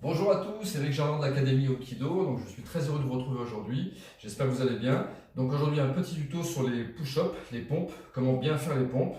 Bonjour à tous, Eric Jardin de l'Académie Aikido. Donc, je suis très heureux de vous retrouver aujourd'hui. J'espère que vous allez bien. Donc aujourd'hui, un petit tuto sur les push-ups, les pompes, comment bien faire les pompes.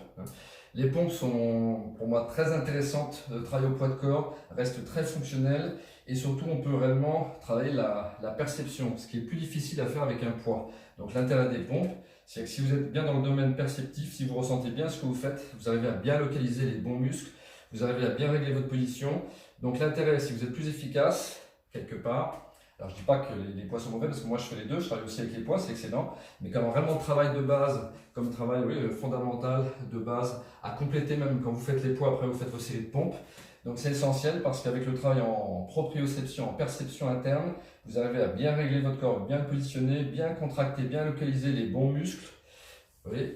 Les pompes sont pour moi très intéressantes de travailler au poids de corps, restent très fonctionnelles et surtout on peut réellement travailler la perception, ce qui est plus difficile à faire avec un poids. Donc l'intérêt des pompes, c'est que si vous êtes bien dans le domaine perceptif, si vous ressentez bien ce que vous faites, vous arrivez à bien localiser les bons muscles, vous arrivez à bien régler votre position. Donc l'intérêt, si vous êtes plus efficace, quelque part, alors je ne dis pas que les poids sont mauvais, parce que moi je fais les deux, je travaille aussi avec les poids, c'est excellent, mais quand vraiment travail de base, comme travail fondamental de base, à compléter même quand vous faites les poids, après vous faites vos séries de pompes, donc c'est essentiel parce qu'avec le travail en proprioception, en perception interne, vous arrivez à bien régler votre corps, bien le positionner, bien contracter, bien localiser les bons muscles,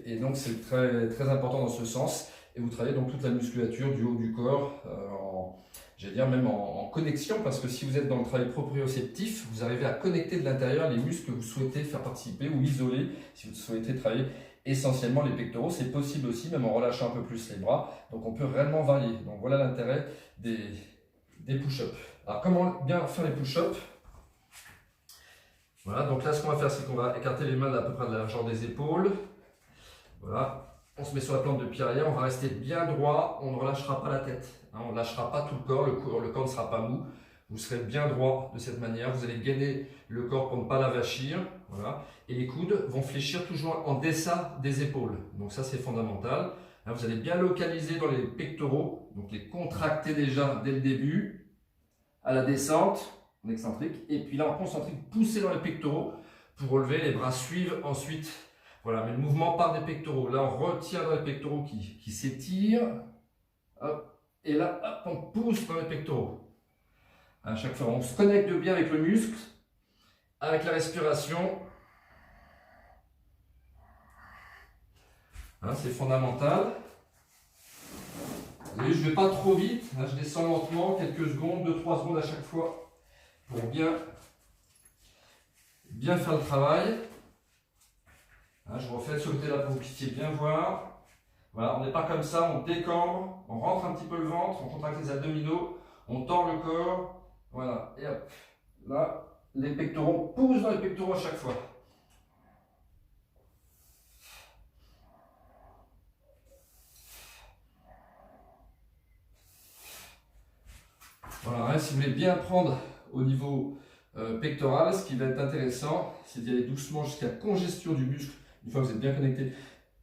et donc c'est très, très important dans ce sens. Et vous travaillez donc toute la musculature du haut du corps, j'allais dire même en connexion, parce que si vous êtes dans le travail proprioceptif, vous arrivez à connecter de l'intérieur les muscles que vous souhaitez faire participer ou isoler si vous souhaitez travailler essentiellement les pectoraux. C'est possible aussi, même en relâchant un peu plus les bras. Donc on peut réellement varier. Donc voilà l'intérêt des push-ups. Alors comment bien faire les push-ups? Voilà, donc là ce qu'on va faire, c'est qu'on va écarter les mains à peu près de la largeur des épaules. Voilà. On se met sur la plante de pied arrière, on va rester bien droit, on ne relâchera pas la tête, on ne lâchera pas tout le corps ne sera pas mou, vous serez bien droit de cette manière, vous allez gainer le corps pour ne pas l'avachir, voilà. Et les coudes vont fléchir toujours en deçà des épaules, donc ça c'est fondamental. Là, vous allez bien localiser dans les pectoraux, donc les contracter déjà dès le début, à la descente, en excentrique, et puis là en concentrique, pousser dans les pectoraux pour relever, les bras suivent ensuite. Voilà, mais le mouvement part des pectoraux. Là, on retire dans les pectoraux qui s'étirent. Et là, hop, on pousse dans les pectoraux. À chaque fois, on se connecte bien avec le muscle, avec la respiration. Hein, c'est fondamental. Et je ne vais pas trop vite. Hein, je descends lentement, quelques secondes, 2-3 secondes à chaque fois, pour bien faire le travail. Je refais ce côté-là pour que vous puissiez bien voir. Voilà, on n'est pas comme ça, on décambre, on rentre un petit peu le ventre, on contracte les abdominaux, on tord le corps. Voilà, et hop. Là, les pectoraux, poussent dans les pectoraux à chaque fois. Voilà, si vous voulez bien prendre au niveau pectoral, ce qui va être intéressant, c'est d'y aller doucement jusqu'à congestion du muscle. Une fois que vous êtes bien connecté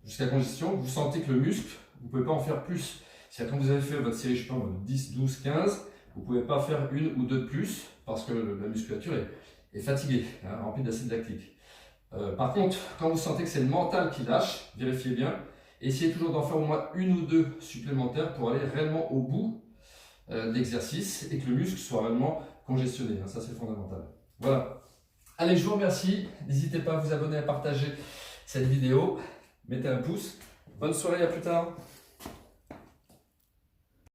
jusqu'à congestion, vous sentez que le muscle, vous ne pouvez pas en faire plus. C'est-à-dire quand vous avez fait votre série, je sais pas, 10, 12, 15, vous ne pouvez pas faire une ou deux de plus parce que la musculature est fatiguée, remplie d'acide lactique. Par contre, quand vous sentez que c'est le mental qui lâche, vérifiez bien. Essayez toujours d'en faire au moins une ou deux supplémentaires pour aller réellement au bout de l'exercice et que le muscle soit réellement congestionné. Ça, c'est fondamental. Voilà. Allez, je vous remercie. N'hésitez pas à vous abonner, à partager cette vidéo. Mettez un pouce. Bonne soirée, à plus tard.